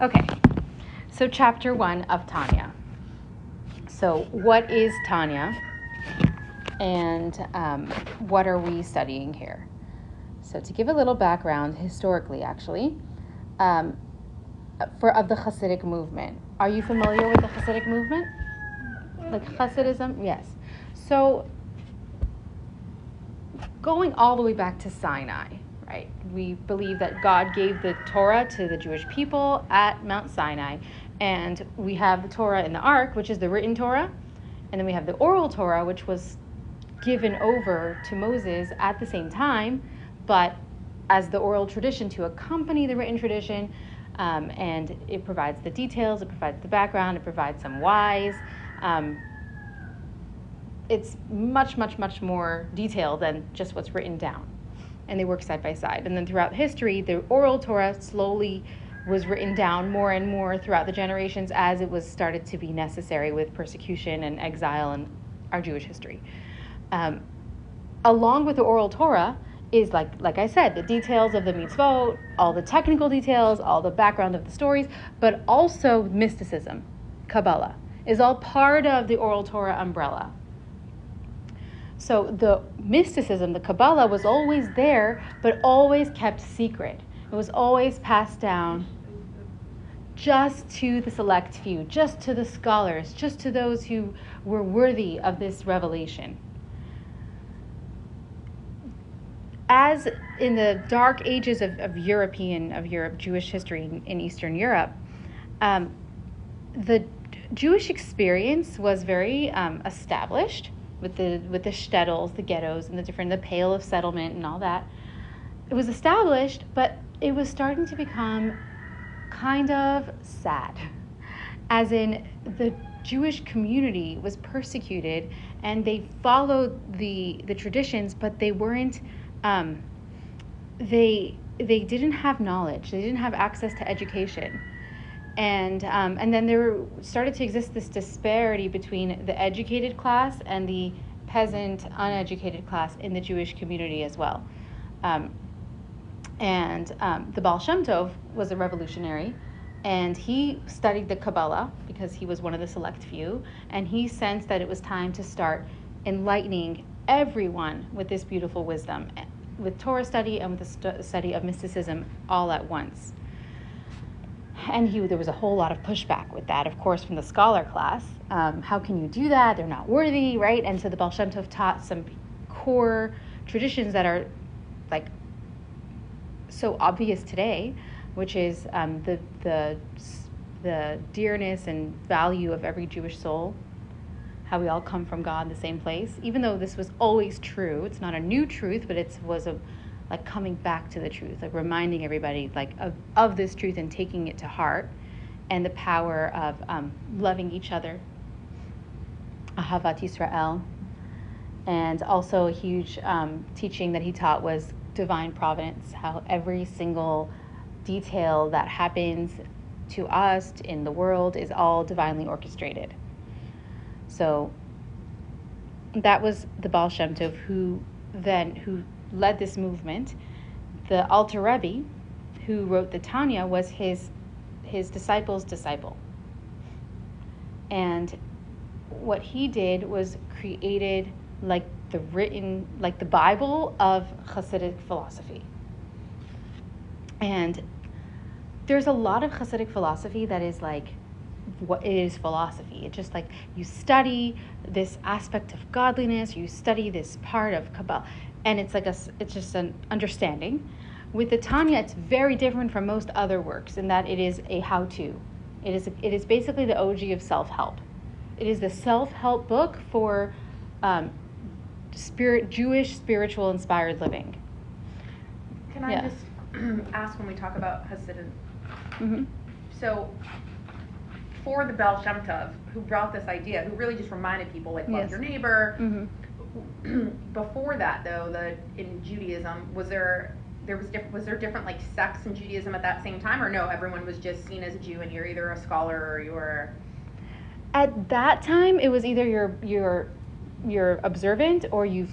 Okay, so chapter 1 of Tanya. So what is Tanya, and what are we studying here? So to give a little background, historically actually, of the Hasidic movement. Are you familiar with the Hasidic movement? Like Hasidism? Yes. So going all the way back to Sinai, right? We believe that God gave the Torah to the Jewish people at Mount Sinai, and we have the Torah in the Ark, which is the written Torah, and then we have the oral Torah, which was given over to Moses at the same time, but as the oral tradition to accompany the written tradition, and it provides the details, it provides the background, it provides some whys. It's much, much, much more detailed than just what's written down. And they work side by side. And then throughout history, the oral Torah slowly was written down more and more throughout the generations as it was started to be necessary with persecution and exile in our Jewish history. Along with the oral Torah is, like I said, the details of the mitzvot, all the technical details, all the background of the stories, but also mysticism, Kabbalah, is all part of the oral Torah umbrella. So the mysticism, the Kabbalah, was always there, but always kept secret. It was always passed down just to the select few, just to the scholars, just to those who were worthy of this revelation. As in the dark ages of Europe, Jewish history in Eastern Europe, the Jewish experience was very established with the shtetls, the ghettos, and the Pale of Settlement and all that. It was established, but it was starting to become kind of sad, as in the Jewish community was persecuted and they followed the traditions, but they weren't. They didn't have knowledge. They didn't have access to education. And then there started to exist this disparity between the educated class and the peasant, uneducated class in the Jewish community as well. The Baal Shem Tov was a revolutionary, and he studied the Kabbalah because he was one of the select few, and he sensed that it was time to start enlightening everyone with this beautiful wisdom, with Torah study and with the study of mysticism all at once. And there was a whole lot of pushback with that, of course, from the scholar class. How can you do that? They're not worthy, right? And so the Baal Shem Tov taught some core traditions that are like so obvious today, which is the dearness and value of every Jewish soul, how we all come from God in the same place. Even though this was always true, it's not a new truth, but it was like coming back to the truth, like reminding everybody like of this truth and taking it to heart, and the power of loving each other, Ahavat Yisrael. And also a huge teaching that he taught was divine providence, how every single detail that happens to us in the world is all divinely orchestrated. So that was the Baal Shem Tov who led this movement. The Alter Rebbe, who wrote the Tanya, was his disciple's disciple. And what he did was created like the Bible of Hasidic philosophy. And there's a lot of Hasidic philosophy that is like, what is philosophy? It's just like you study this aspect of godliness, you study this part of Kabbalah, and it's just an understanding. With the Tanya, it's very different from most other works in that it is a how-to. It is basically the OG of self-help. It is the self-help book for Jewish spiritual inspired living. Can I just ask, when we talk about Hasidism? Mm-hmm. So, for the Baal Shem Tov, who brought this idea, who really just reminded people, like, love your neighbor. Mm-hmm. Before that, though, in Judaism, was there different like sects in Judaism at that same time, or no? Everyone was just seen as a Jew, and you're either a scholar or you're. At that time, it was either you're observant or you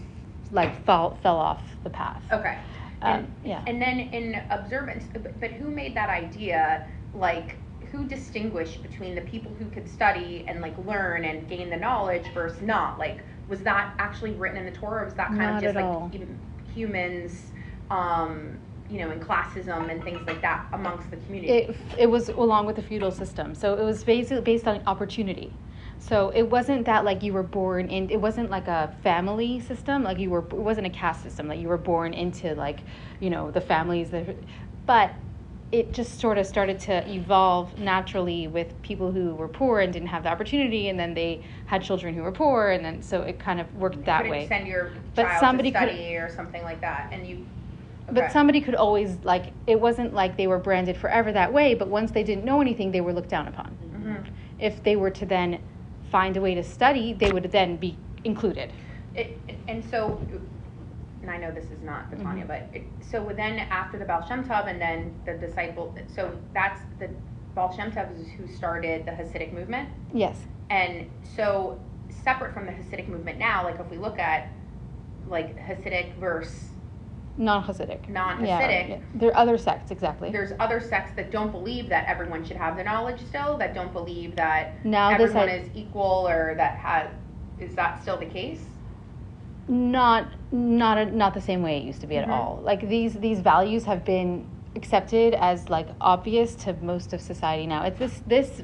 like fell off the path. Okay. And then in observance, but who made that idea? Like, who distinguished between the people who could study and like learn and gain the knowledge versus not? Like, was that actually written in the Torah, or was that kind Not of just at like all. humans, in classism and things like that amongst the community? It was along with the feudal system. So it was basically based on opportunity. So it wasn't that like you were born in, it wasn't like a family system, like it wasn't a caste system, like you were born into like, the families that, but it just sort of started to evolve naturally with people who were poor and didn't have the opportunity, and then they had children who were poor, and then so it kind of worked that way. Send your But child somebody to study or something like that, and you. Okay. But somebody could always, like, it wasn't like they were branded forever that way, but once they didn't know anything, they were looked down upon. Mm-hmm. If they were to then find a way to study, they would then be included. And so, and I know this is not the Tanya, but so then after the Baal Shem Tov and then the disciple, so that's the Baal Shem Tov is who started the Hasidic movement? Yes. And so separate from the Hasidic movement now, like if we look at like Hasidic versus Non-Hasidic. Yeah. There are other sects, exactly. There's other sects that don't believe that everyone should have the knowledge still, that don't believe that now everyone is equal, or is that still the case? Not the same way it used to be at all. Like these values have been accepted as like obvious to most of society now. It's this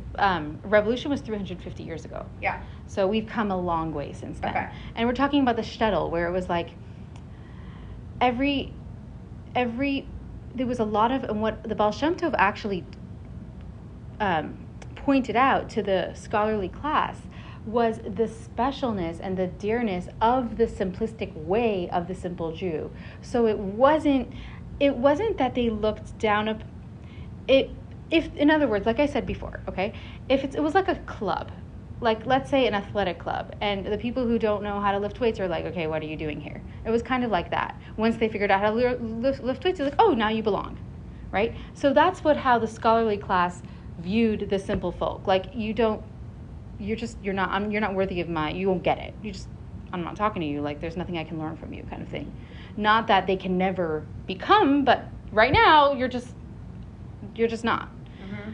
revolution was 350 years ago. Yeah. So we've come a long way since then. Okay. And we're talking about the shtetl, where it was like there was a lot of, and what the Baal Shem Tov actually pointed out to the scholarly class was the specialness and the dearness of the simplistic way of the simple Jew. So it wasn't that they looked down up it. If, in other words, like I said before, okay, if it was like a club, like let's say an athletic club, and the people who don't know how to lift weights are like, okay, what are you doing here? It was kind of like that. Once they figured out how to lift weights, they're like, oh, now you belong, right? So that's how the scholarly class viewed the simple folk. Like you're not worthy of you won't get it. I'm not talking to you. Like there's nothing I can learn from you, kind of thing. Not that they can never become, but right now you're just not. Mm-hmm.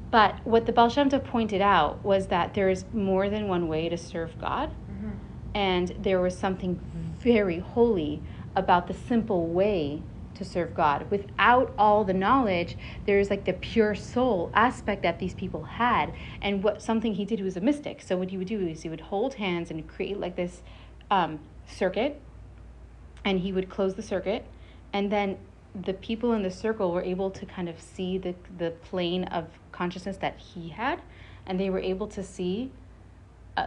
But what the Baal Shem Tov pointed out was that there is more than one way to serve God. Mm-hmm. And there was something very holy about the simple way to serve God. Without all the knowledge, there's like the pure soul aspect that these people had. And something he did, he was a mystic. So what he would do is he would hold hands and create like this circuit, and he would close the circuit, and then the people in the circle were able to kind of see the plane of consciousness that he had, and they were able to see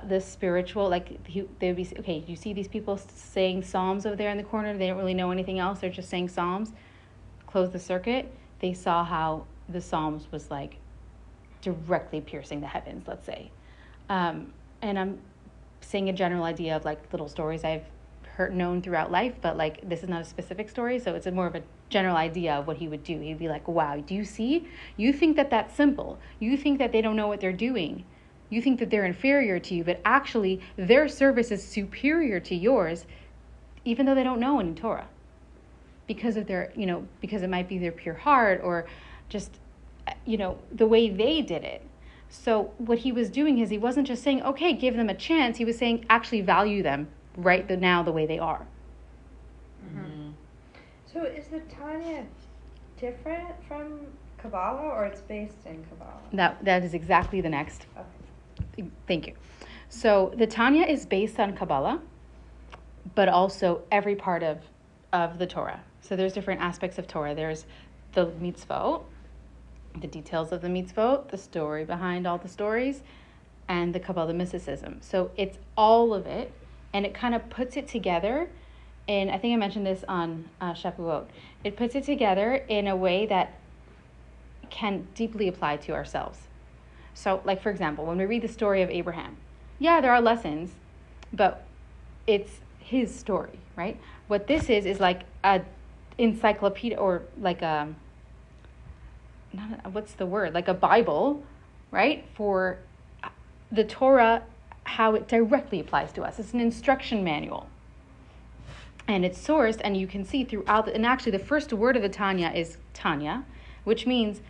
the spiritual, like they would be, okay, you see these people saying psalms over there in the corner, they don't really know anything else, they're just saying psalms. Close the circuit, they saw how the psalms was like directly piercing the heavens, let's say. And I'm saying a general idea of like little stories I've known throughout life, but like this is not a specific story, so it's more of a general idea of what he would do. He'd be like, wow, do you see? You think that that's simple. You think that they don't know what they're doing. You think that they're inferior to you, but actually their service is superior to yours, even though they don't know any Torah. Because of their, because it might be their pure heart, or just, the way they did it. So what he was doing is he wasn't just saying, okay, give them a chance. He was saying, actually value them right now the way they are. Mm-hmm. So is the Tanya different from Kabbalah, or it's based in Kabbalah? That is exactly the next. Okay. Thank you. So the Tanya is based on Kabbalah, but also every part of the Torah. So there's different aspects of Torah. There's the mitzvot, the details of the mitzvot, the story behind all the stories, and the Kabbalah mysticism. So it's all of it, and it kind of puts it together. And I think I mentioned this on Shavuot. It puts it together in a way that can deeply apply to ourselves. So, like, for example, when we read the story of Abraham, yeah, there are lessons, but it's his story, right? What this is like a encyclopedia, or like like a Bible, right? For the Torah, how it directly applies to us. It's an instruction manual. And it's sourced, and you can see throughout, and actually the first word of the Tanya is Tanya, which means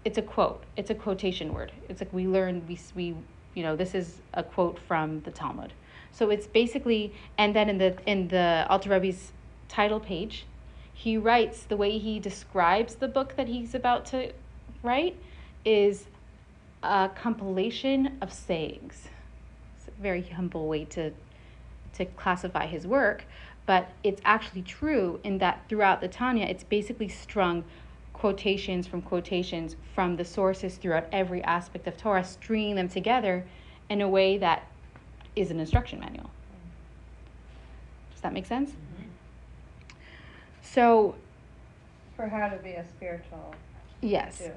it's a quote. It's a quotation word. It's like we learn, this is a quote from the Talmud. So it's basically, and then in the Alter Rebbe's title page, he writes, the way he describes the book that he's about to write is a compilation of sayings. It's a very humble way to classify his work, but it's actually true in that throughout the Tanya, it's basically strung quotations from the sources throughout every aspect of Torah, stringing them together in a way that is an instruction manual. Does that make sense? Mm-hmm. So, for how to be a spiritual. Yes.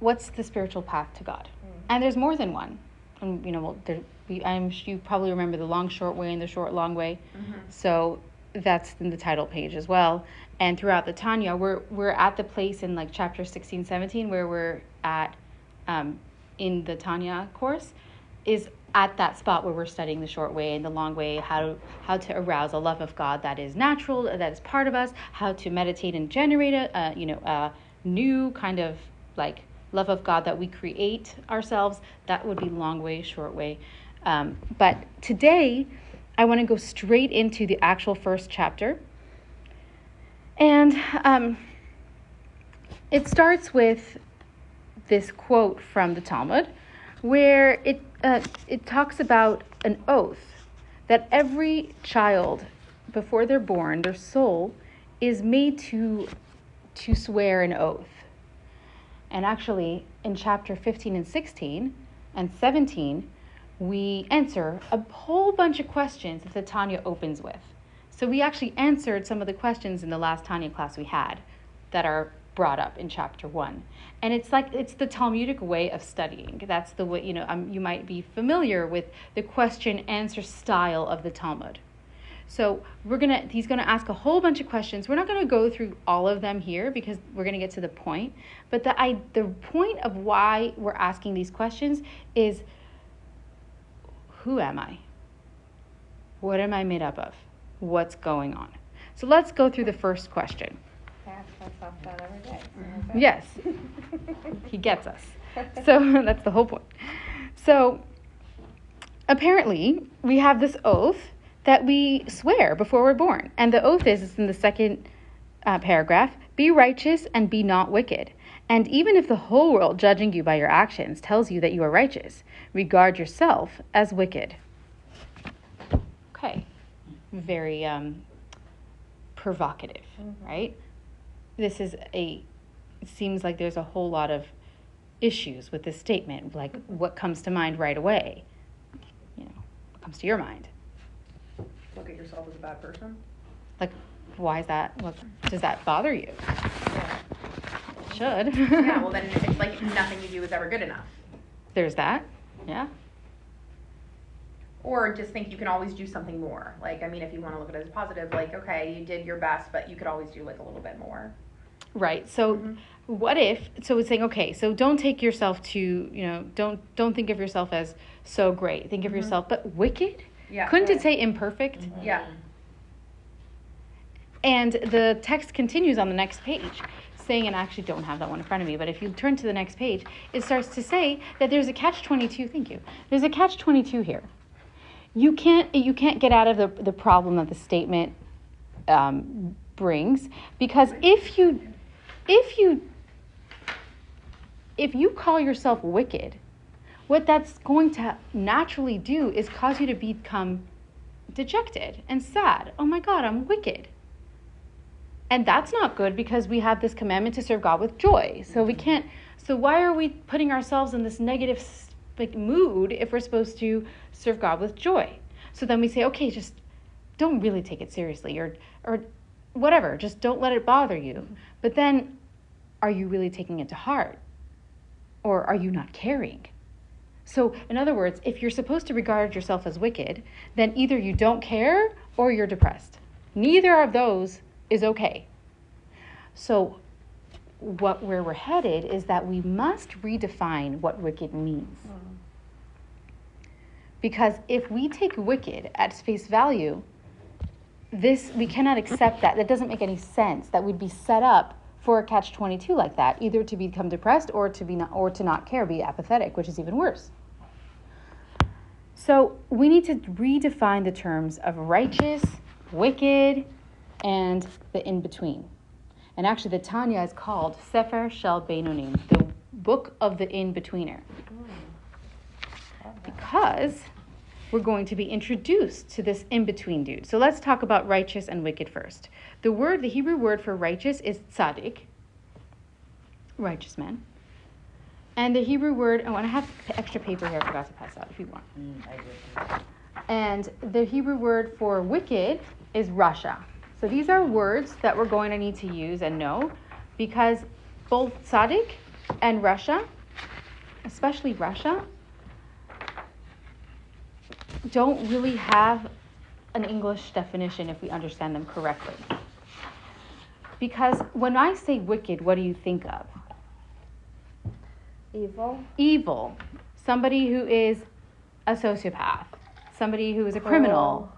What's the spiritual path to God? And there's more than one. And you probably remember the long short way and the short long way. Mm-hmm. So that's in the title page as well. And throughout the Tanya, we're at the place in like chapter 16, 17 where we're at in the Tanya course is at that spot where we're studying the short way and the long way, how to arouse a love of God that is natural, that is part of us, how to meditate and generate a new kind of like love of God that we create ourselves. That would be long way, short way. But today, I want to go straight into the actual first chapter. And it starts with this quote from the Talmud, where it talks about an oath that every child, before they're born, their soul is made to swear an oath. And actually, in chapter 15 and 16 and 17, we answer a whole bunch of questions that the Tanya opens with. So we actually answered some of the questions in the last Tanya class we had that are brought up in chapter 1. And it's the Talmudic way of studying. That's the way, you might be familiar with the question-answer style of the Talmud. So he's gonna ask a whole bunch of questions. We're not gonna go through all of them here because we're gonna get to the point. But the point of why we're asking these questions is, who am I? What am I made up of? What's going on? So let's go through the first question. I ask myself that every day. Yes, he gets us. So that's the whole point. So apparently we have this oath that we swear before we're born. And the oath is in the second paragraph, be righteous and be not wicked. And even if the whole world judging you by your actions tells you that you are righteous, regard yourself as wicked. Okay. Very provocative, right? It seems like there's a whole lot of issues with this statement. Like, what comes to mind right away? What comes to your mind? Look at yourself as a bad person. Like, why is that? Does that bother you? Yeah. It should. Yeah, well then it's like nothing you do is ever good enough. There's that. Yeah. Or just think you can always do something more. Like, I mean, if you want to look at it as positive, like, okay, you did your best, but you could always do like a little bit more. Right. So what if, so it's saying, okay, so don't take yourself to, don't think of yourself as so great. Think of yourself, but wicked? Yeah. Couldn't it say imperfect? Yeah. And the text continues on the next page, saying, and I actually don't have that one in front of me, but if you turn to the next page, it starts to say that there's a catch-22. Thank you. There's a catch-22 here. You can't get out of the problem that the statement brings, because if you call yourself wicked, what that's going to naturally do is cause you to become dejected and sad. Oh my God, I'm wicked. And that's not good, because we have this commandment to serve God with joy. So why are we putting ourselves in this negative mood if we're supposed to serve God with joy? So then we say, okay, just don't really take it seriously, or whatever, just don't let it bother you. But then, are you really taking it to heart? Or are you not caring? So, in other words, if you're supposed to regard yourself as wicked, then either you don't care or you're depressed. Neither of those is okay. So, where we're headed is that we must redefine what wicked means. Because if we take wicked at face value, we cannot accept that. That doesn't make any sense. That we'd be set up for a catch-22 like that, either to become depressed or to not care, be apathetic, which is even worse. So we need to redefine the terms of righteous, wicked, and the in-between. And actually the Tanya is called Sefer Shel Beinonim, the book of the in-betweener. Because we're going to be introduced to this in-between dude. So let's talk about righteous and wicked first. The Hebrew word for righteous is tzaddik, righteous man. And the Hebrew word, I have extra paper here I forgot to pass out if you want. And the Hebrew word for wicked is rasha. So these are words that we're going to need to use and know, because both tzaddik and rasha, especially rasha, don't really have an English definition if we understand them correctly. Because when I say wicked, what do you think of? Evil. Somebody who is a sociopath. Somebody who is a criminal.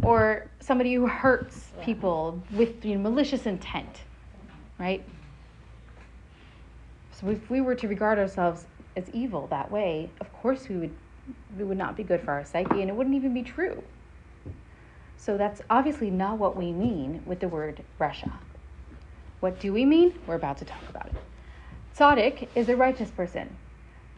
Or somebody who hurts people with malicious intent. Right? So if we were to regard ourselves as evil that way, of course we would not be good for our psyche, and it wouldn't even be true. So that's obviously not what we mean with the word rasha. What do we mean? We're about to talk about it. Tzaddik is a righteous person.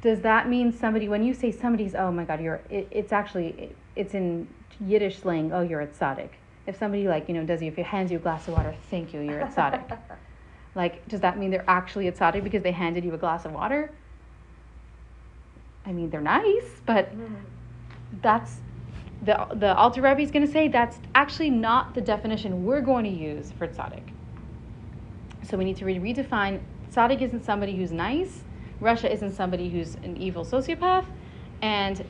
Does that mean somebody, when you say somebody's, oh my God, it's in Yiddish slang, oh, you're a tzaddik. If somebody if he hands you a glass of water, thank you, you're a tzaddik. Does that mean they're actually a tzaddik because they handed you a glass of water? I mean, they're nice, but that's, the Alter Rebbe is going to say that's actually not the definition we're going to use for tzaddik. So we need to redefine. Tzaddik isn't somebody who's nice. Rasha isn't somebody who's an evil sociopath. And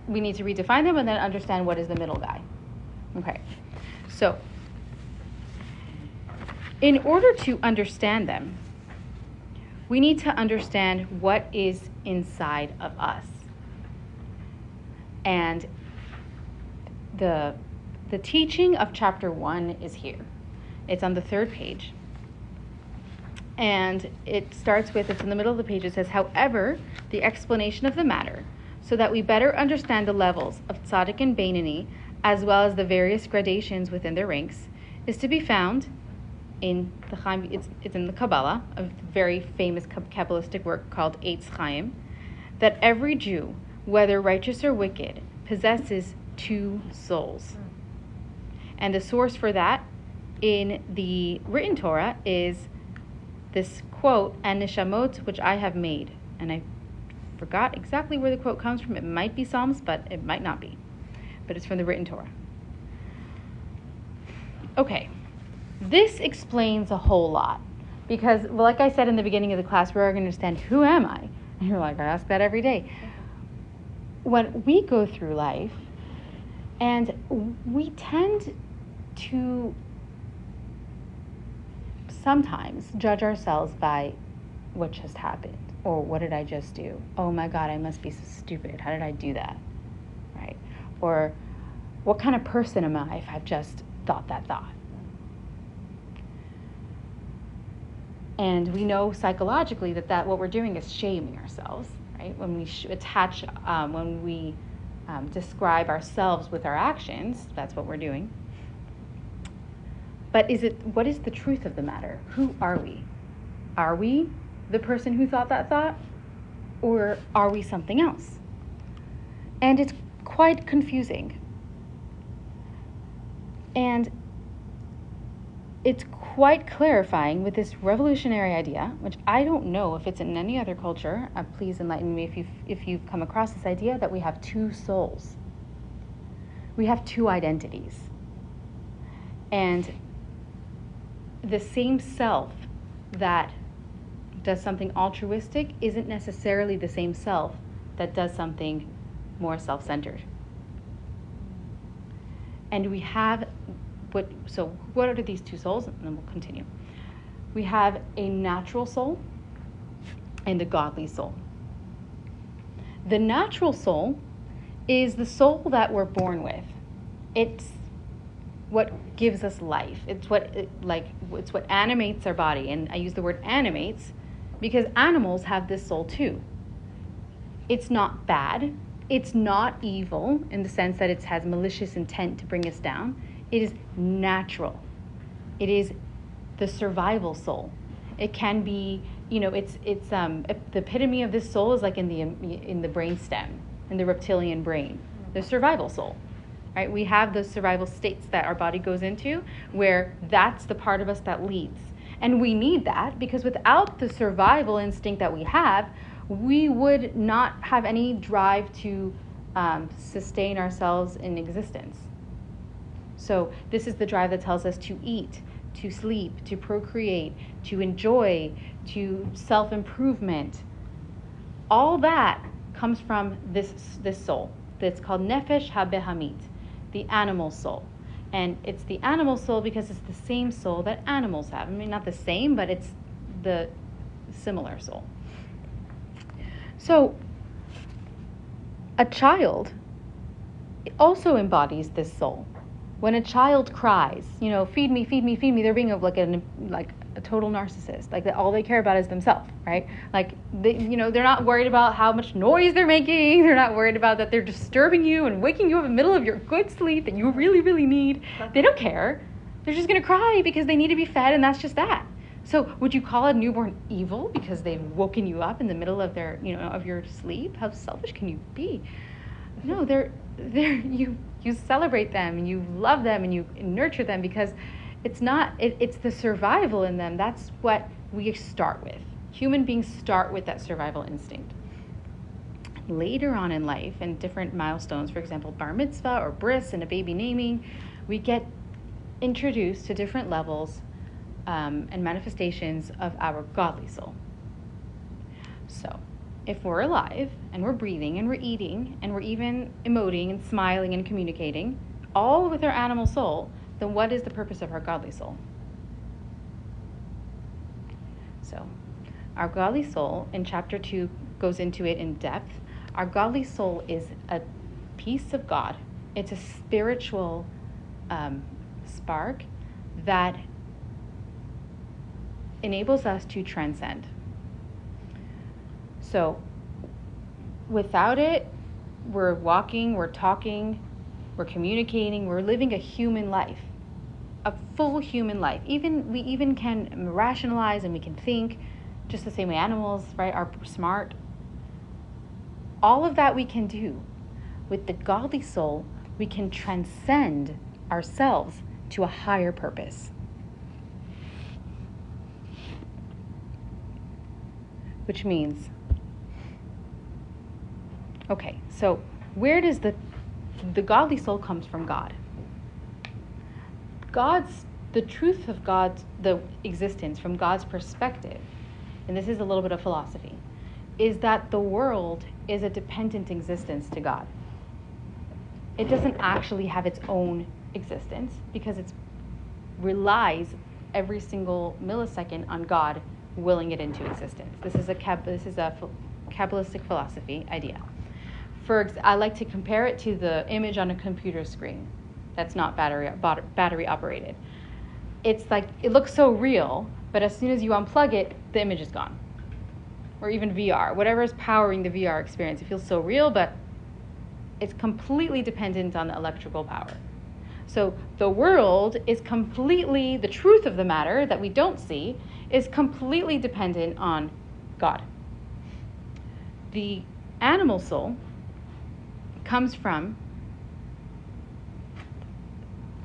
we need to redefine them and then understand what is the middle guy. Okay. So in order to understand them, we need to understand what is inside of us. And the teaching of chapter 1 is here. It's on the 3rd page. And it starts with, it's in the middle of the page, it says, however, the explanation of the matter, so that we better understand the levels of tzaddik and beinoni, as well as the various gradations within their ranks, is to be found in the Chaim, it's in the Kabbalah, a very famous Kabbalistic work called Eitz Chaim, that every Jew, whether righteous or wicked, possesses 2 souls. And the source for that in the written Torah is this quote, and neshamot which I have made. And I forgot exactly where the quote comes from. It might be Psalms, but it might not be. But it's from the written Torah. Okay. This explains a whole lot. Because, like I said in the beginning of the class, we're going to understand, who am I? And you're like, I ask that every day. When we go through life, and we tend to sometimes judge ourselves by what just happened, or what did I just do? Oh my God, I must be so stupid. How did I do that? Right? Or what kind of person am I if I've just thought that thought? And we know psychologically that what we're doing is shaming ourselves, right? When we describe ourselves with our actions, that's what we're doing. But what is the truth of the matter? Who are we? Are we the person who thought that thought? Or are we something else? And it's quite confusing. And it's quite clarifying with this revolutionary idea, which I don't know if it's in any other culture. Please enlighten me if you've come across this idea that we have 2 souls. We have 2 identities. And the same self that does something altruistic isn't necessarily the same self that does something more self-centered. And we have, what are these 2 souls? And then we'll continue. We have a natural soul and a godly soul. The natural soul is the soul that we're born with. what gives us life. It's what animates our body. And I use the word animates because animals have this soul too. It's not bad. It's not evil in the sense that it has malicious intent to bring us down. It is natural. It is the survival soul. It can be, it's the epitome of this soul is like in the brain stem, in the reptilian brain, the survival soul. Right? We have those survival states that our body goes into where that's the part of us that leads. And we need that because without the survival instinct that we have, we would not have any drive to sustain ourselves in existence. So this is the drive that tells us to eat, to sleep, to procreate, to enjoy, to self-improvement. All that comes from this soul. That's called Nefesh HaBehamit, the animal soul. And it's the animal soul because it's the same soul that animals have. I mean, not the same, but it's the similar soul. So, a child also embodies this soul. When a child cries, feed me, feed me, feed me, they're being like a total narcissist. Like all they care about is themselves, right? Like they're not worried about how much noise they're making. They're not worried about that they're disturbing you and waking you up in the middle of your good sleep that you really, really need. They don't care. They're just gonna cry because they need to be fed, and that's just that. So would you call a newborn evil because they've woken you up in the middle of their, of your sleep? How selfish can you be? No, you celebrate them and you love them and you nurture them because it's the survival in them. That's what we start with. Human beings start with that survival instinct. Later on in life and different milestones, for example, bar mitzvah or bris and a baby naming, we get introduced to different levels and manifestations of our godly soul. So, if we're alive and we're breathing and we're eating and we're even emoting and smiling and communicating, all with our animal soul, then what is the purpose of our godly soul? So, our godly soul in chapter 2 goes into it in depth. Our godly soul is a piece of God. It's a spiritual spark that enables us to transcend. So, without it, we're walking, we're talking, we're communicating, we're living a human life, a full human life. We even can rationalize and we can think just the same way animals, right, are smart. All of that we can do. With the godly soul, we can transcend ourselves to a higher purpose. Which means, okay, so where does the godly soul comes from God? The truth of the existence from God's perspective, and this is a little bit of philosophy, is that the world is a dependent existence to God. It doesn't actually have its own existence because it relies every single millisecond on God willing it into existence. This is a Kabbalistic philosophy idea. I like to compare it to the image on a computer screen that's not battery operated. It's like, it looks so real, but as soon as you unplug it, the image is gone. Or even VR, whatever is powering the VR experience. It feels so real, but it's completely dependent on the electrical power. So the world is completely, the truth of the matter that we don't see is completely dependent on God. The animal soul comes from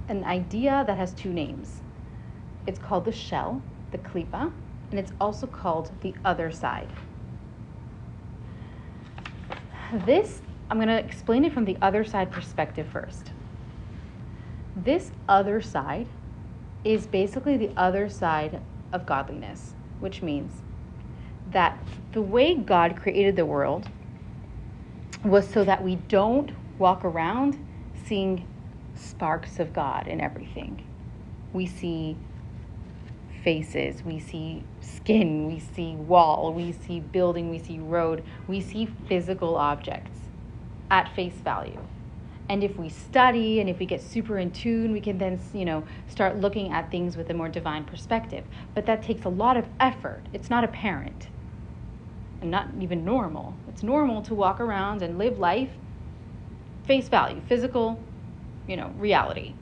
an idea that has two names. It's called the shell, the klipa, and it's also called the other side. I'm going to explain it from the other side perspective first. This other side is basically the other side of godliness, which means that the way God created the world was so that we don't walk around seeing sparks of God in everything. We see faces, we see skin, we see wall, we see building, we see road, we see physical objects at face value. And if we study and if we get super in tune, we can then, start looking at things with a more divine perspective. But that takes a lot of effort. It's not apparent and not even normal. It's normal to walk around and live life face value, physical, reality.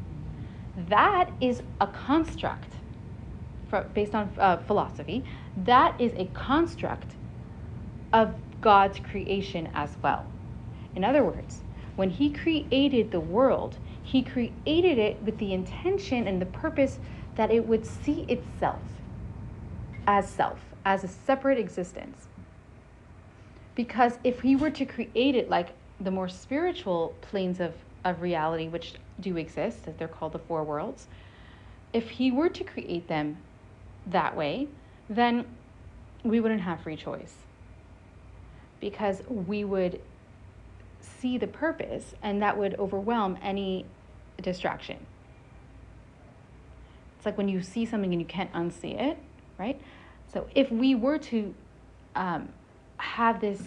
That is a construct based on philosophy. That is a construct of God's creation as well. In other words, when he created the world, he created it with the intention and the purpose that it would see itself, as a separate existence. Because if he were to create it like the more spiritual planes of reality, which do exist, as they're called the four worlds, if he were to create them that way, then we wouldn't have free choice. Because we would see the purpose, and that would overwhelm any distraction. It's like when you see something and you can't unsee it, right? So if we were to have this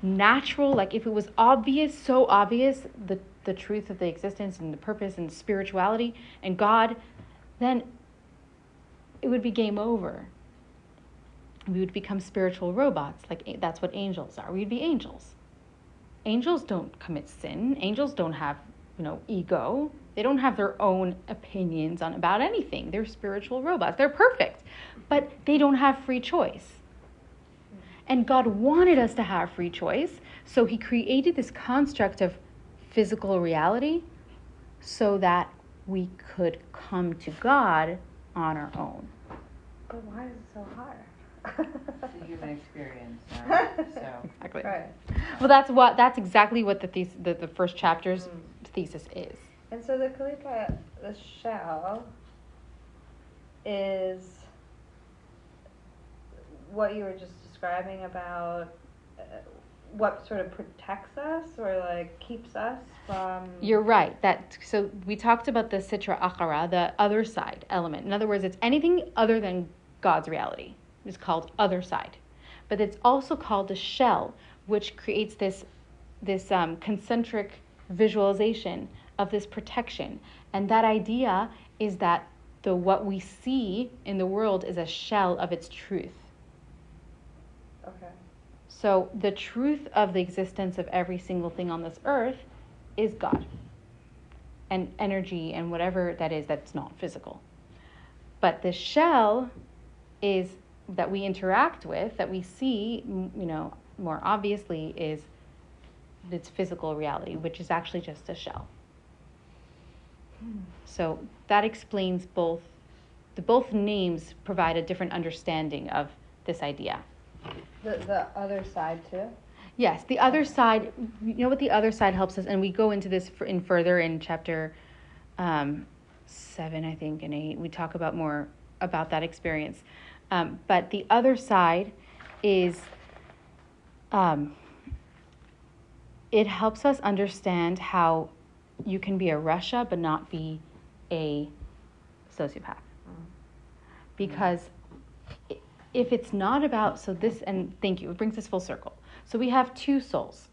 natural, like if it was obvious, so obvious, the truth of the existence and the purpose and spirituality and God, then it would be game over. We would become spiritual robots, like that's what angels are. We'd be angels. Angels don't commit sin. Angels don't have, ego. They don't have their own opinions about anything. They're spiritual robots. They're perfect, but they don't have free choice. And God wanted us to have free choice, so he created this construct of physical reality so that we could come to God on our own. But why is it so hard? It's a human experience, right? So. Exactly. Right. Well, that's exactly what the first chapter's thesis is. And so the Kalipa, the shell, is what you were just describing about what sort of protects us or like keeps us from... You're right. So we talked about the Sitra Achara, the other side element. In other words, it's anything other than God's reality. It's called other side. But it's also called the shell, which creates this concentric visualization of this protection. And that idea is that what we see in the world is a shell of its truth. Okay. So the truth of the existence of every single thing on this earth is God and energy and whatever that is that's not physical. But the shell is that we interact with, that we see, more obviously, is its physical reality, which is actually just a shell. So that explains both names provide a different understanding of this idea. The other side too? Yes, the other side, what the other side helps us, and we go into this further in chapter 7, I think, and 8. We talk about more about that experience. But the other side is, it helps us understand how you can be a Rasha but not be a sociopath. Because if it's not about, and thank you, it brings us full circle. So we have two souls.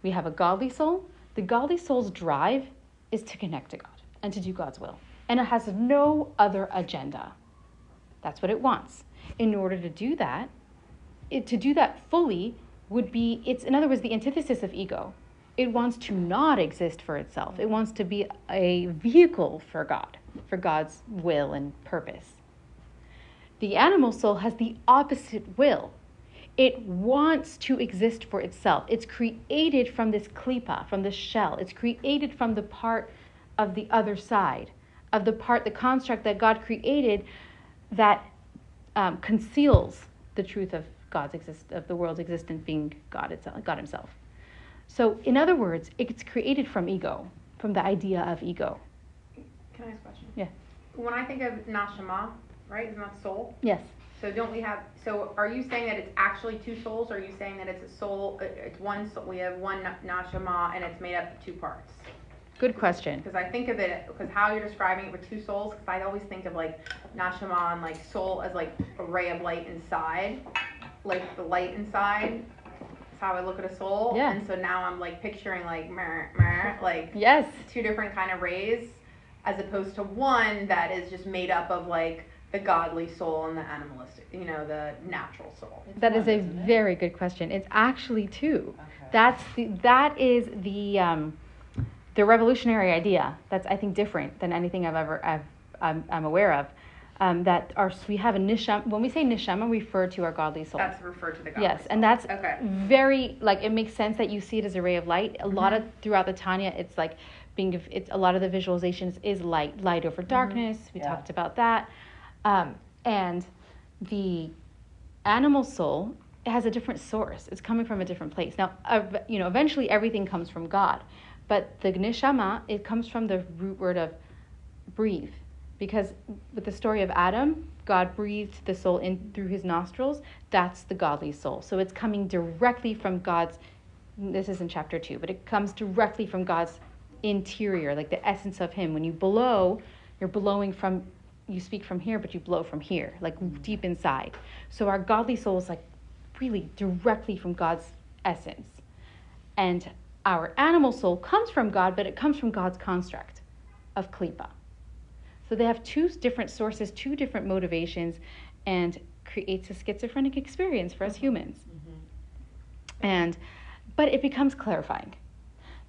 We have a godly soul. The godly soul's drive is to connect to God and to do God's will. And it has no other agenda. That's what it wants. In order to do that, fully would be, it's in other words, the antithesis of ego. It wants to not exist for itself. It wants to be a vehicle for God, for God's will and purpose. The animal soul has the opposite will. It wants to exist for itself. It's created from this klipa, from the shell. It's created from the part of the other side, of the construct that God created that conceals the truth of of the world's existence being God itself, God Himself. So, in other words, it's created from ego, from the idea of ego. Can I ask a question? Yeah. When I think of nashama, right, isn't that soul? Yes. So are you saying that it's actually two souls, or are you saying that it's a soul, it's one soul, we have one nashama and it's made up of two parts? Good question. Because I think of it, because how you're describing it with two souls, because I always think of like nashama and like soul as like a ray of light inside, like the light inside. how I look at a soul. Yeah. And so now I'm like picturing like like Yes. two different kind of rays, as opposed to one that is just made up of like the godly soul and the animalistic, the natural soul. That is a isn't it? very good question. It's actually two. Okay. That is the revolutionary idea. That's, I think, different than anything I'm aware of. We have a nishama. When we say nishama, we refer to our godly soul. That's referred to the godly Yes, soul. and that's okay. very, like, it makes sense that you see it as a ray of light. A lot of throughout the Tanya, it's like it's a lot of the visualizations is light over darkness. We Yeah. talked about that, and the animal soul has a different source. It's coming from a different place. Now, eventually everything comes from God, but the neshama, it comes from the root word of breathe, because with the story of Adam, God breathed the soul in through his nostrils. That's the godly soul. So it's coming directly from God's. This is in chapter 2, but it comes directly from God's interior, like the essence of him. When you blow, you're blowing from. You speak from here, but you blow from here, like deep inside. So our godly soul is like really directly from God's essence. And our animal soul comes from God, but it comes from God's construct of klipa. So they have two different sources, two different motivations, and creates a schizophrenic experience for us humans. But it becomes clarifying.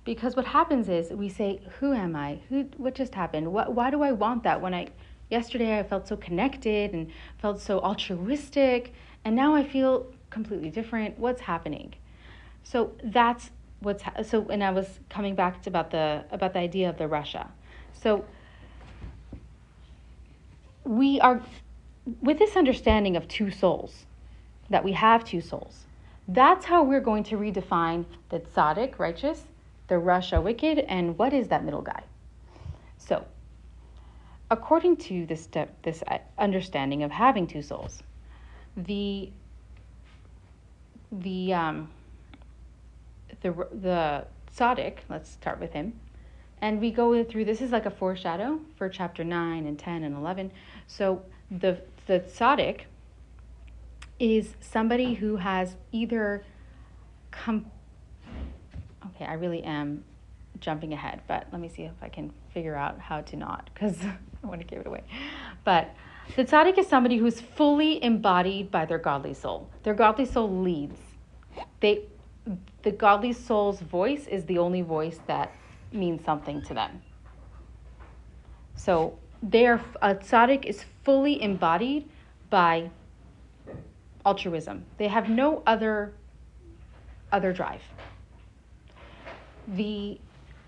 Because what happens is we say, who am I? What just happened? Why do I want that? Yesterday I felt so connected and felt so altruistic, and now I feel completely different. What's happening? So that's and I was coming back to about the idea of the Russia. So we are, with this understanding of two souls, that we have two souls, that's how we're going to redefine the tzaddik, righteous, the Rasha, wicked, and what is that middle guy? So, according to this understanding of having two souls, the tzaddik, let's start with him, and we go through, this is like a foreshadow for chapter 9 and 10 and 11. So the tzaddik is somebody who has either okay, I really am jumping ahead, but let me see if I can figure out how to not, because I want to give it away. But the tzaddik is somebody who's fully embodied by their godly soul. Their godly soul leads. The godly soul's voice is the only voice that means something to them. So a tzaddik is fully embodied by altruism. They have no other drive. The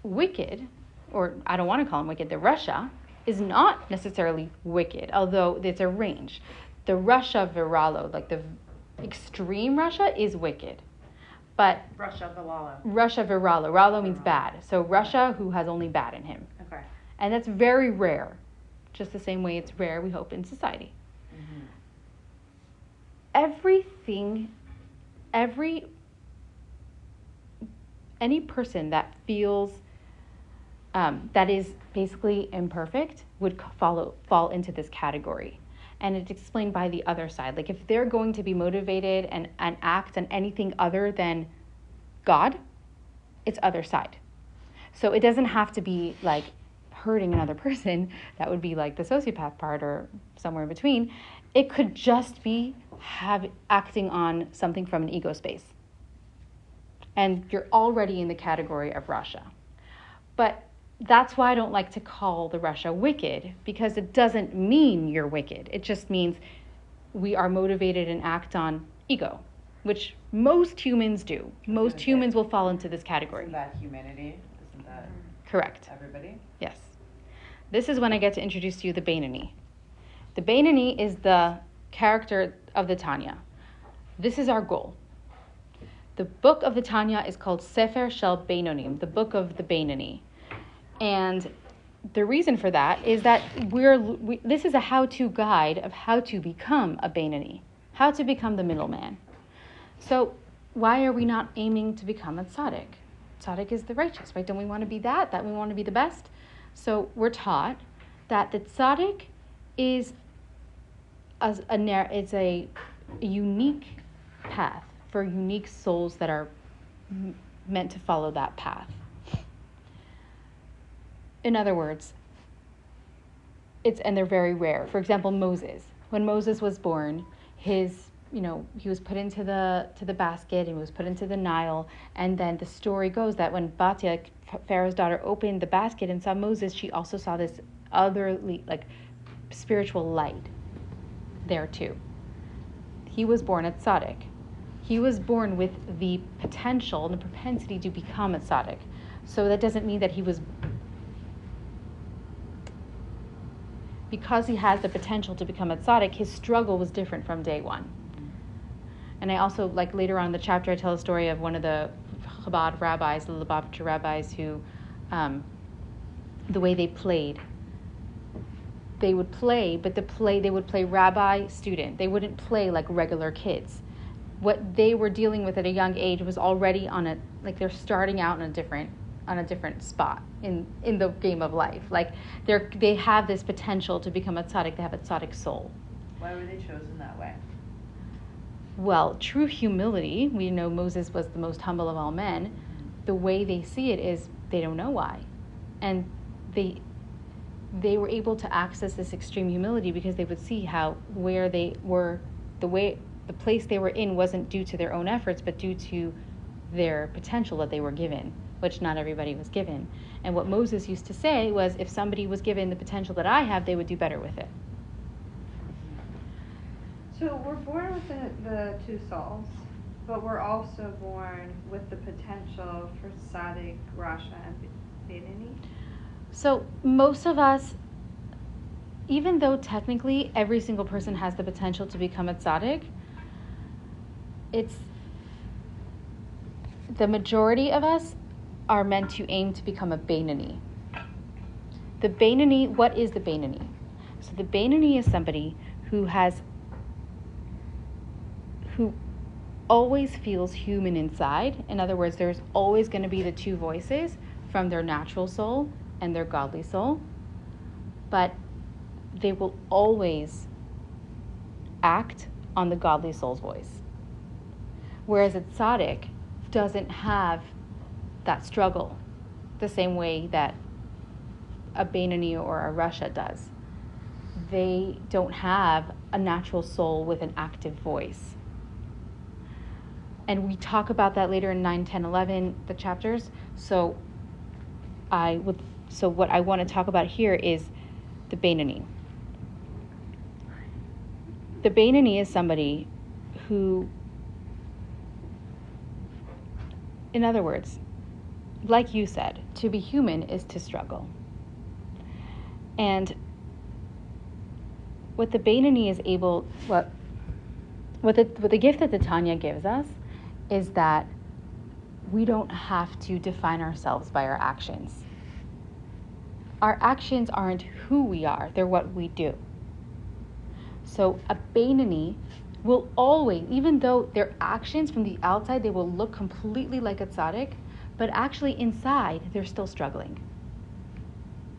wicked, or I don't want to call him wicked, the Rasha, is not necessarily wicked, although it's a range. The Rasha viralo, like the extreme Rasha, is wicked. But Rasha Viralo. Rasha viralo. Ralo means bad. So Rasha who has only bad in him. Okay. And that's very rare. Just the same way it's rare, we hope, in society. Any person that feels that is basically imperfect would fall into this category. And it's explained by the other side. Like if they're going to be motivated and act on anything other than God, it's other side. So it doesn't have to be like hurting another person. That would be like the sociopath part or somewhere in between. It could just be acting on something from an ego space. And you're already in the category of Rasha. But that's why I don't like to call the Rasha wicked, because it doesn't mean you're wicked. It just means we are motivated and act on ego, which most humans do. Most humans will fall into this category. Isn't that humanity? Isn't that correct? Everybody? Yes. This is when I get to introduce to you the Beinoni. The Beinoni is the character of the Tanya. This is our goal. The book of the Tanya is called Sefer Shel Beinonim, the book of the Beinoni. And the reason for that is that this is a how-to guide of how to become a Beinoni, how to become the middleman. So why are we not aiming to become a tzaddik? Tzaddik is the righteous, right? Don't we want to be that we want to be the best? So we're taught that the tzaddik is a unique path for unique souls that are meant to follow that path. In other words, and they're very rare. For example, Moses. When Moses was born, he was put into the basket and was put into the Nile. And then the story goes that when Batya, Pharaoh's daughter, opened the basket and saw Moses, she also saw this otherly, spiritual light there too. He was born a tzaddik. He was born with the potential and the propensity to become a tzaddik. So that doesn't mean that he was, because he has the potential to become a tzaddik, his struggle was different from day one. And I also, later on in the chapter, I tell a story of one of the Chabad rabbis, the Lubavitcher rabbis, who, the way they played, they would play, but they would play rabbi-student. They wouldn't play like regular kids. What they were dealing with at a young age was already they're starting out on a different spot in the game of life. They have this potential to become a tzaddik. They have a tzaddik soul. Why were they chosen that way? Well, true humility, we know Moses was the most humble of all men. The way they see it is they don't know why. And they were able to access this extreme humility because they would see where they were, the place they were in wasn't due to their own efforts, but due to their potential that they were given, which not everybody was given. And what Moses used to say was, if somebody was given the potential that I have, they would do better with it. So we're born with the two souls, but we're also born with the potential for tzaddik, rasha, and beinoni. So most of us, even though technically every single person has the potential to become a tzaddik, the majority of us are meant to aim to become a beinoni. The beinoni, what is the beinoni? So the beinoni is somebody who always feels human inside. In other words, there's always going to be the two voices from their natural soul and their godly soul, but they will always act on the godly soul's voice. Whereas a tzaddik doesn't have that struggle the same way that a beinoni or a rasha does. They don't have a natural soul with an active voice. And we talk about that later in 9, 10, 11, the chapters. So what I want to talk about here is the beinoni. The beinoni is somebody who, in other words, like you said, to be human is to struggle. And what the beinoni is able, what the gift that the Tanya gives us is that we don't have to define ourselves by our actions. Our actions aren't who we are, they're what we do. So a beinoni will always, even though their actions from the outside, they will look completely like a tzaddik, but actually inside, they're still struggling.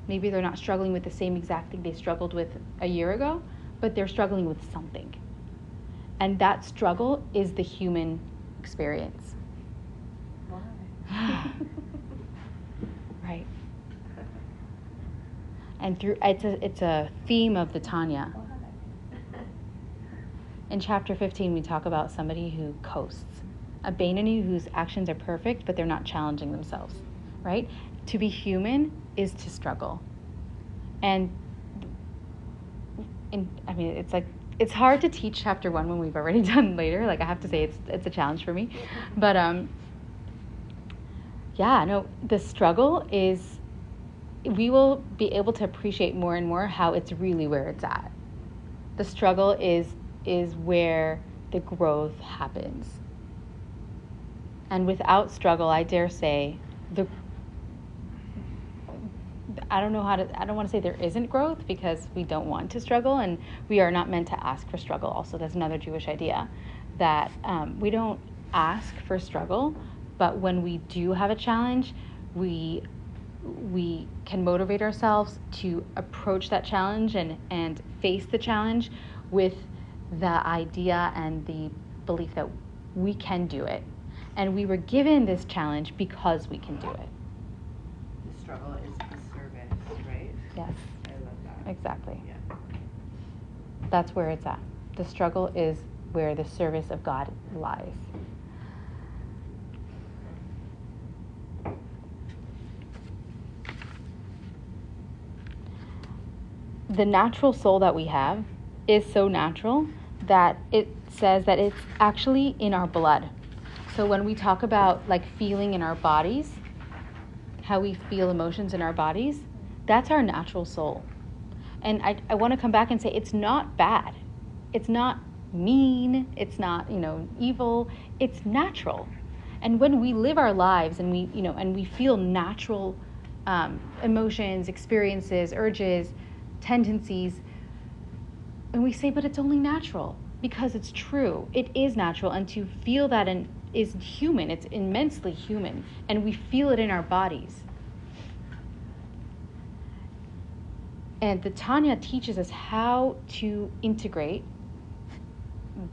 Maybe they're not struggling with the same exact thing they struggled with a year ago, but they're struggling with something. And that struggle is the human experience. Why? Right. And it's a theme of the Tanya. Why? In chapter 15, we talk about somebody who coasts. A beinoni whose actions are perfect, but they're not challenging themselves, right? To be human is to struggle. And I mean, it's hard to teach chapter 1 when we've already done later. I have to say it's a challenge for me. But the struggle is, we will be able to appreciate more and more how it's really where it's at. The struggle is where the growth happens. And without struggle, I dare say, I don't want to say there isn't growth, because we don't want to struggle, and we are not meant to ask for struggle. Also, that's another Jewish idea, that we don't ask for struggle, but when we do have a challenge, we can motivate ourselves to approach that challenge and face the challenge with the idea and the belief that we can do it. And we were given this challenge because we can do it. The struggle is the service, right? Yes. I love that. Exactly. Yeah. That's where it's at. The struggle is where the service of God lies. The natural soul that we have is so natural that it says that it's actually in our blood. So when we talk about like feeling in our bodies, how we feel emotions in our bodies, that's our natural soul. And I want to come back and say it's not bad. It's not mean. It's not, evil. It's natural. And when we live our lives and we feel natural emotions, experiences, urges, tendencies, and we say, but it's only natural, because it's true. It is natural, and to feel that is human. It's immensely human, and we feel it in our bodies. And the Tanya teaches us how to integrate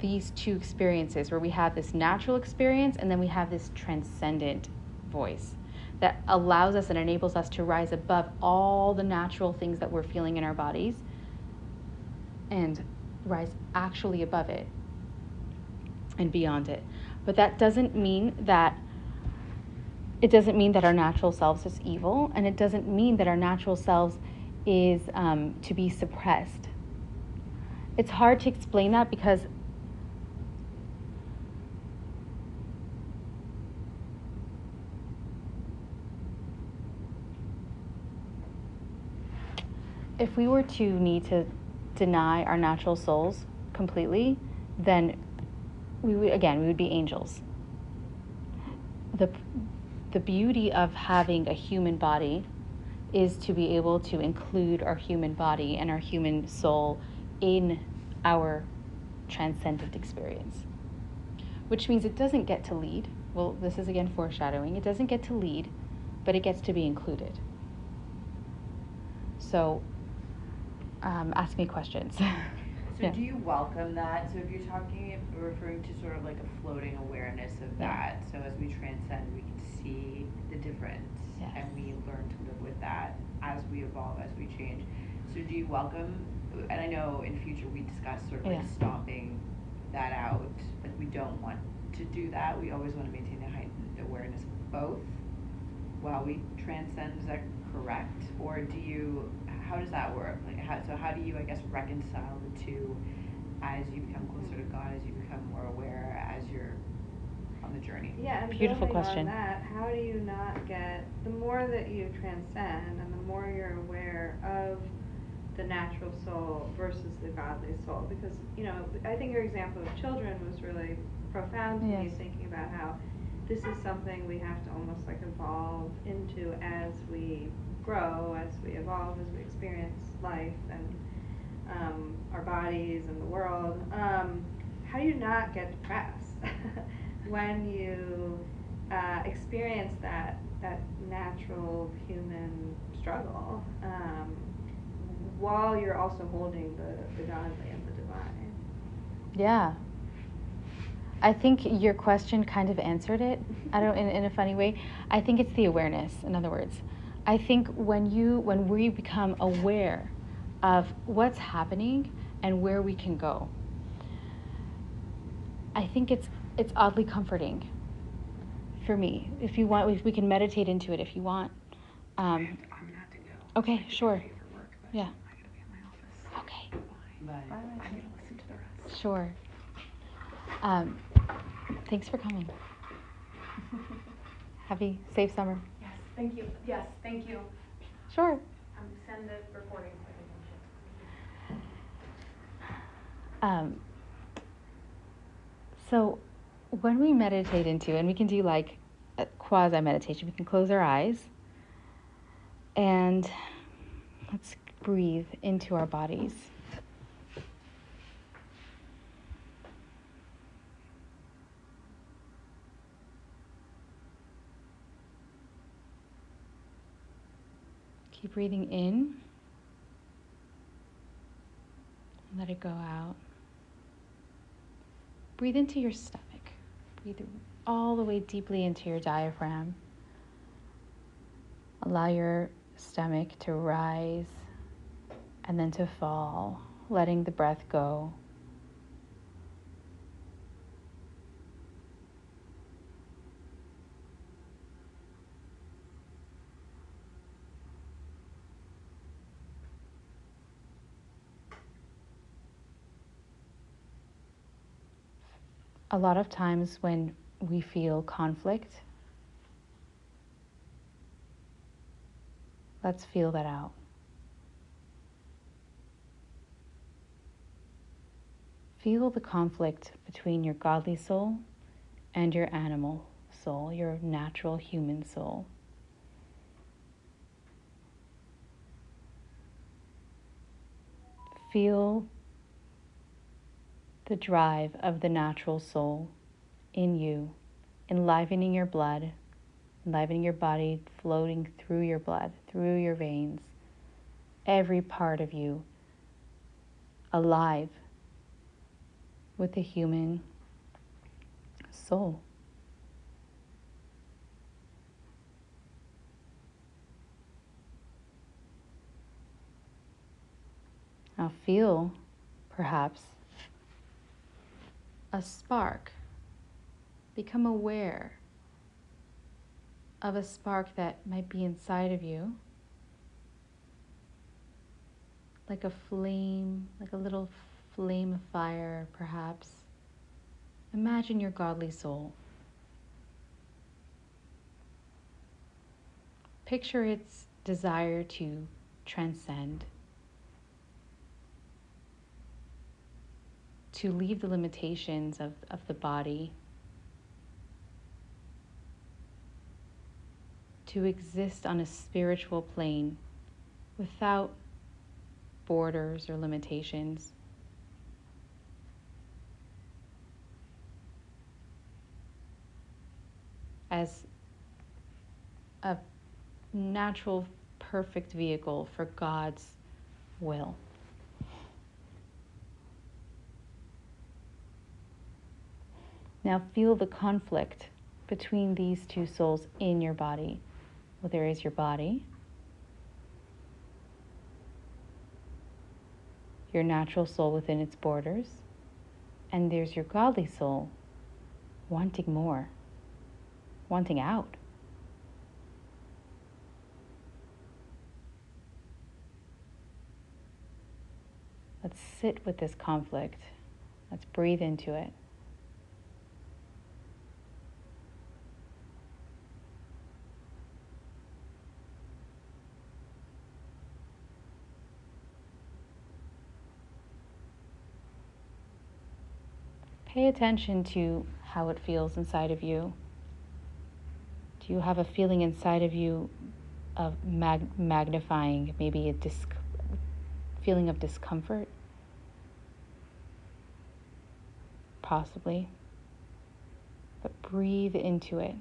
these two experiences, where we have this natural experience and then we have this transcendent voice that allows us and enables us to rise above all the natural things that we're feeling in our bodies and rise actually above it and beyond it. But that doesn't mean that our natural selves is evil, and it doesn't mean that our natural selves is to be suppressed. It's hard to explain that because if we were to need to deny our natural souls completely, then we would be angels. The beauty of having a human body is to be able to include our human body and our human soul in our transcendent experience, which means it doesn't get to lead. Well, this is again foreshadowing. It doesn't get to lead, but it gets to be included. So ask me questions. So do you welcome that? So if you're referring to sort of like a floating awareness of that, so as we transcend, we can see the difference, and we learn to live with that as we evolve, as we change. So do you welcome, and I know in future we discuss sort of like stomping that out, like we don't want to do that. We always want to maintain a heightened awareness of both while we transcend. Is that correct? Or how does that work? Like, how do you, I guess, reconcile the two as you become closer to God, as you become more aware, as you're on the journey? Yeah, and beautiful building question. on that, how do you not get, the more that you transcend and the more you're aware of the natural soul versus the godly soul, because, I think your example of children was really profound to me, thinking about how this is something we have to almost like evolve into as we grow, as we evolve, as we experience life and our bodies and the world. How do you not get depressed when you experience that natural human struggle, while you're also holding the godly and the divine? Yeah. I think your question kind of answered it. I don't, in a funny way. I think it's the awareness, in other words. I think when we become aware of what's happening and where we can go, I think it's oddly comforting for me. If you want, we can meditate into it if you want. I'm gonna have to go. Okay, sure. For work, but Yeah. I gotta be in my office. Okay. Bye. I'm gonna listen to the rest. Sure. Thanks for coming. Happy, safe summer. Yes, thank you. Yes, thank you. Sure. Send the recording. So when we meditate into, and we can do like a quasi meditation, we can close our eyes and let's breathe into our bodies. Keep breathing in. Let it go out. Breathe into your stomach. Breathe all the way deeply into your diaphragm. Allow your stomach to rise and then to fall, letting the breath go. A lot of times when we feel conflict, let's feel that out. Feel the conflict between your godly soul and your animal soul, your natural human soul. Feel the drive of the natural soul in you, enlivening your blood, enlivening your body, floating through your blood, through your veins, every part of you alive with the human soul. Now feel, perhaps, a spark. Become aware of a spark that might be inside of you, like a flame, like a little flame of fire, perhaps. Imagine your godly soul. Picture its desire to transcend, to leave the limitations of the body, to exist on a spiritual plane without borders or limitations. As a natural, perfect vehicle for God's will. Now feel the conflict between these two souls in your body. Well, there is your body, your natural soul within its borders, and there's your godly soul wanting more, wanting out. Let's sit with this conflict. Let's breathe into it. Pay attention to how it feels inside of you. Do you have a feeling inside of you of magnifying, maybe a feeling of discomfort? Possibly. But breathe into it.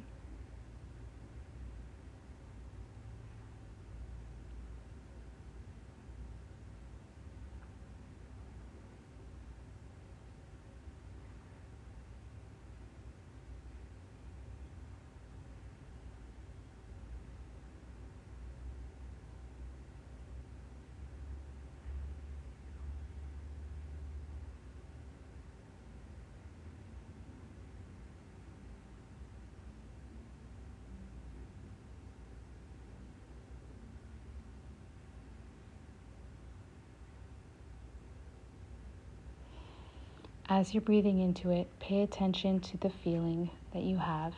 As you're breathing into it, pay attention to the feeling that you have.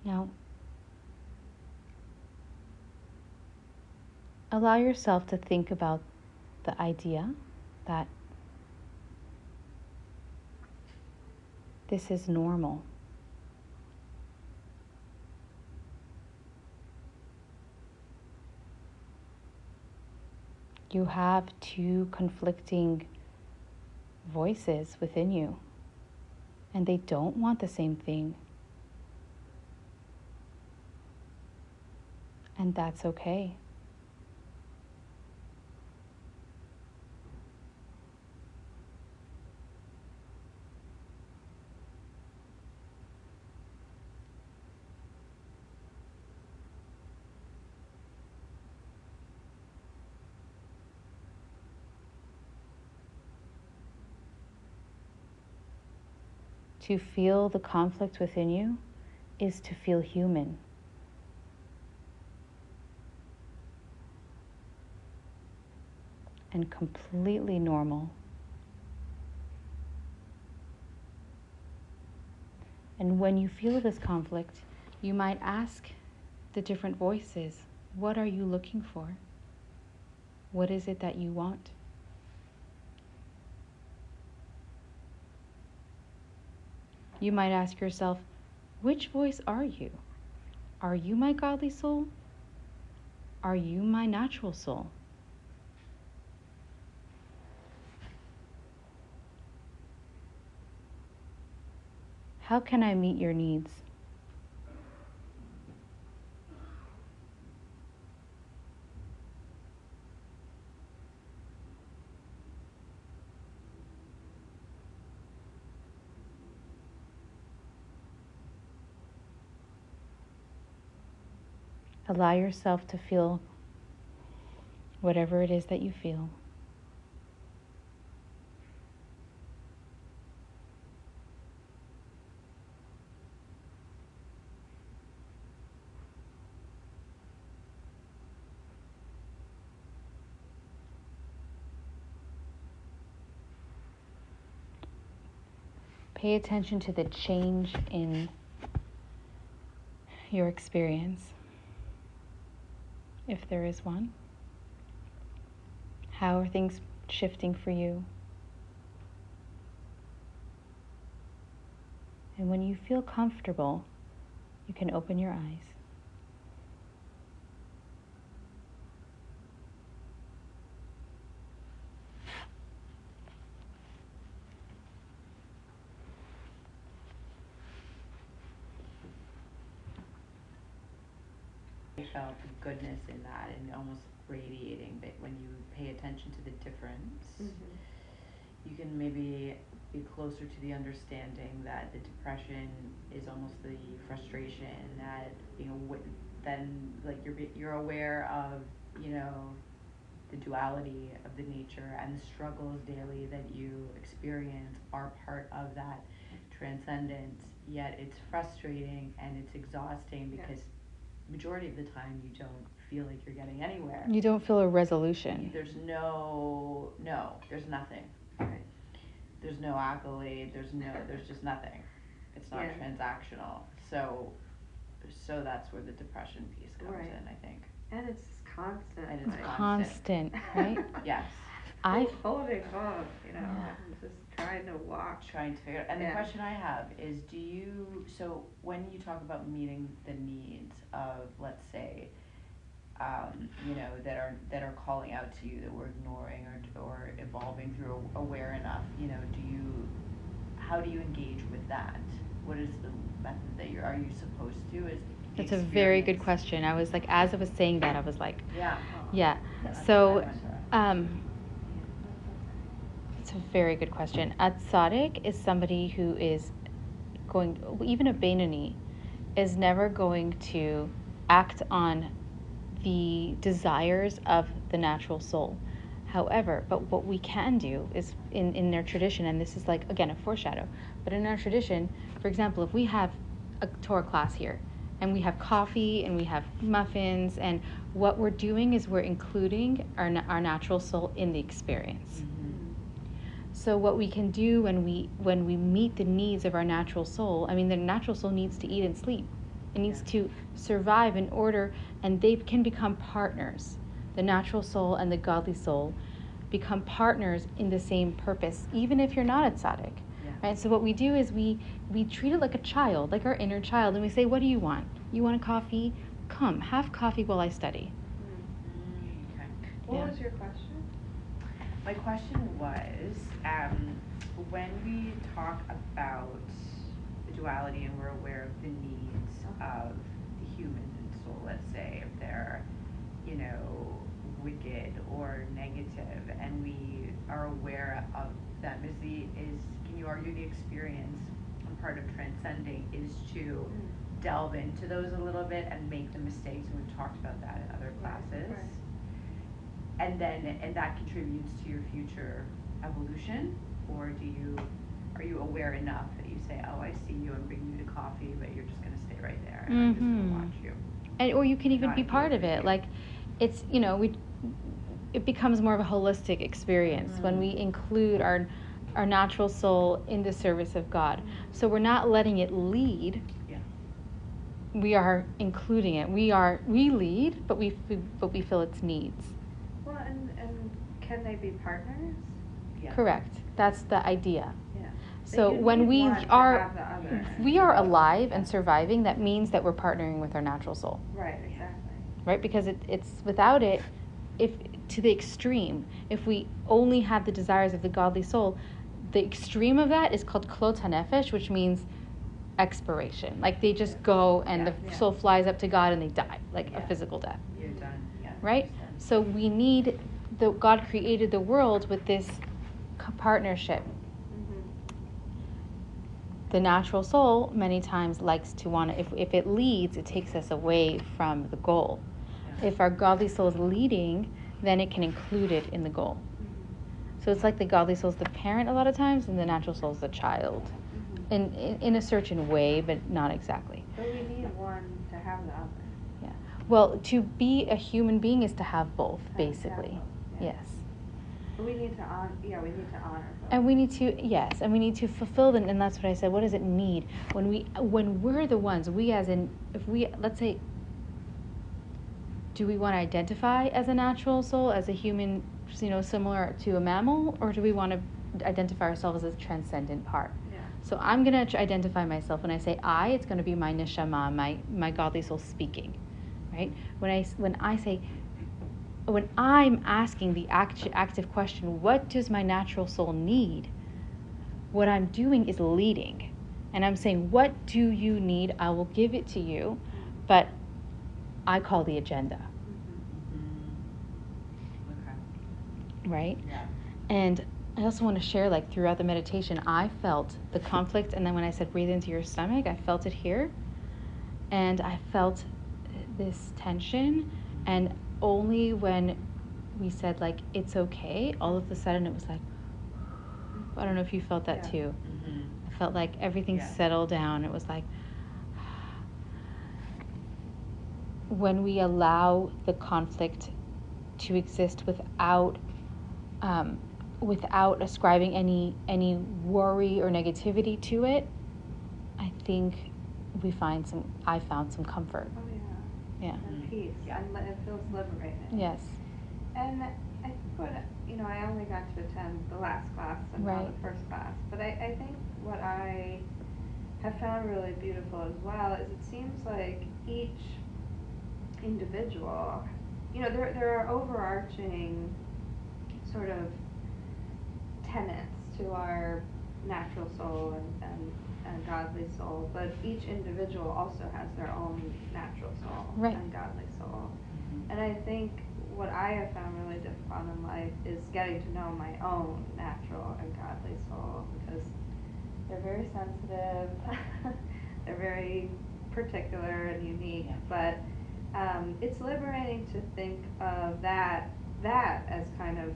Now, allow yourself to think about the idea that this is normal. You have two conflicting voices within you, and they don't want the same thing. And that's okay. To feel the conflict within you is to feel human. And completely normal. And when you feel this conflict, you might ask the different voices, what are you looking for? What is it that you want? You might ask yourself, which voice are you? Are you my godly soul? Are you my natural soul? How can I meet your needs? Allow yourself to feel whatever it is that you feel. Pay attention to the change in your experience, if there is one. How are things shifting for you? And when you feel comfortable, you can open your eyes. I felt the goodness in that and almost radiating, but when you pay attention to the difference, you can maybe be closer to the understanding that the depression is almost the frustration that, then like you're aware of, the duality of the nature and the struggles daily that you experience are part of that transcendence, yet it's frustrating and it's exhausting because majority of the time you don't feel like you're getting anywhere. You don't feel a resolution. There's there's nothing. Right. There's no accolade, there's just nothing. It's not transactional. So that's where the depression piece comes in, I think. And it's constant. And it's constant, right? Yes. Holding on, just trying to walk. Trying to figure out. And the question I have is, so when you talk about meeting the needs of, let's say, that are calling out to you that we're ignoring or evolving through aware enough, how do you engage with that? What is the method that are you supposed to? That's a very good question. I was like, as I was saying that, I was like, yeah. So, it's a very good question. A tzaddik is somebody who is even a Beinoni is never going to act on the desires of the natural soul. However, but what we can do is in their tradition, and this is like, again, a foreshadow, but in our tradition, for example, if we have a Torah class here, and we have coffee, and we have muffins, and what we're doing is we're including our natural soul in the experience. Mm-hmm. So what we can do when we meet the needs of our natural soul, the natural soul needs to eat and sleep. It needs to survive in order, and they can become partners. The natural soul and the godly soul become partners in the same purpose, even if you're not a tzaddik. Yeah. Right? So what we do is we treat it like a child, like our inner child, and we say, what do you want? You want a coffee? Come, have coffee while I study. Okay. What was your question? My question was, when we talk about the duality and we're aware of the needs of the human soul, let's say, if they're, wicked or negative, and we are aware of them, can you argue the experience and part of transcending is to delve into those a little bit and make the mistakes, and we've talked about that in other classes. Right. And that contributes to your future evolution, or do you are you aware enough that you say, oh, I see you and bring you to coffee, but you're just going to stay right there and I'm just going to watch you. And, or you can even Not be part of engage it. with you. Like, it's, it becomes more of a holistic experience when we include our natural soul in the service of God. So we're not letting it lead. Yeah. We are including it. We lead, but we fill its needs. Well, and can they be partners? Yeah. Correct. That's the idea. Yeah. So You when need we one to are have the other. we are alive and surviving, that means that we're partnering with our natural soul. Right, exactly. Right? Because it's without it, if to the extreme, if we only have the desires of the godly soul, the extreme of that is called klot hanefesh, which means expiration. Like they just go and the soul flies up to God and they die, like a physical death. You're done. Yeah. Right? So we need God created the world with this partnership. The natural soul many times likes to want to, if it leads, it takes us away from the goal. Yeah. If our godly soul is leading, then it can include it in the goal. So it's like the godly soul is the parent a lot of times, and the natural soul is the child. In a certain way, but not exactly. But we need one to have the other. Yeah. Well, to be a human being is to have both, basically. Yes. But we need to honor. Yeah, we need to honor both. And we need to fulfill them, and that's what I said. What does it need when we're the ones, if we, let's say, do we want to identify as a natural soul, as a human, similar to a mammal, or do we want to identify ourselves as a transcendent part? Yeah. So I'm going to identify myself. When I say I, it's going to be my neshama, my godly soul speaking, right? When I'm asking the active question, what does my natural soul need? What I'm doing is leading. And I'm saying, what do you need? I will give it to you. But I call the agenda. Okay. Right? Yeah. And I also want to share, like, throughout the meditation, I felt the conflict. And then when I said breathe into your stomach, I felt it here. And I felt this tension. And only when we said, like, it's okay, all of a sudden it was like, I don't know if you felt that too. Mm-hmm. I felt like everything settled down. It was like, when we allow the conflict to exist without ascribing any worry or negativity to it, I think I found some comfort. Oh yeah. Yeah. And peace. Yeah. And it feels liberating. Yes. And I think I only got to attend the last class and not the first class, but I think what I have found really beautiful as well is it seems like each individual, there are overarching sort of tenets to our natural soul and godly soul, but each individual also has their own natural soul and godly soul. And I think what I have found really difficult in life is getting to know my own natural and godly soul, because they're very sensitive, they're very particular and unique, but it's liberating to think of that as kind of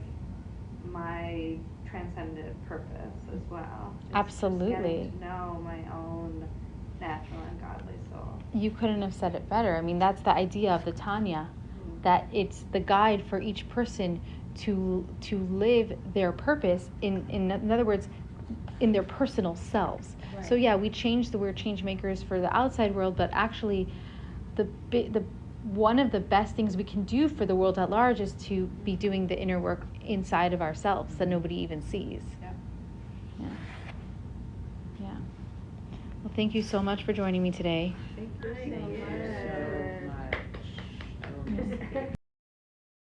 my transcendent purpose as well. Absolutely. Just getting to know my own natural and godly soul. You couldn't have said it better. I mean, that's the idea of the Tanya, that it's the guide for each person to live their purpose in other words, in their personal selves. Right. So yeah, we changed the word change makers for the outside world, but actually the one of the best things we can do for the world at large is to be doing the inner work inside of ourselves that nobody even sees. Yeah. Well, thank you so much for joining me today. Thank you so much.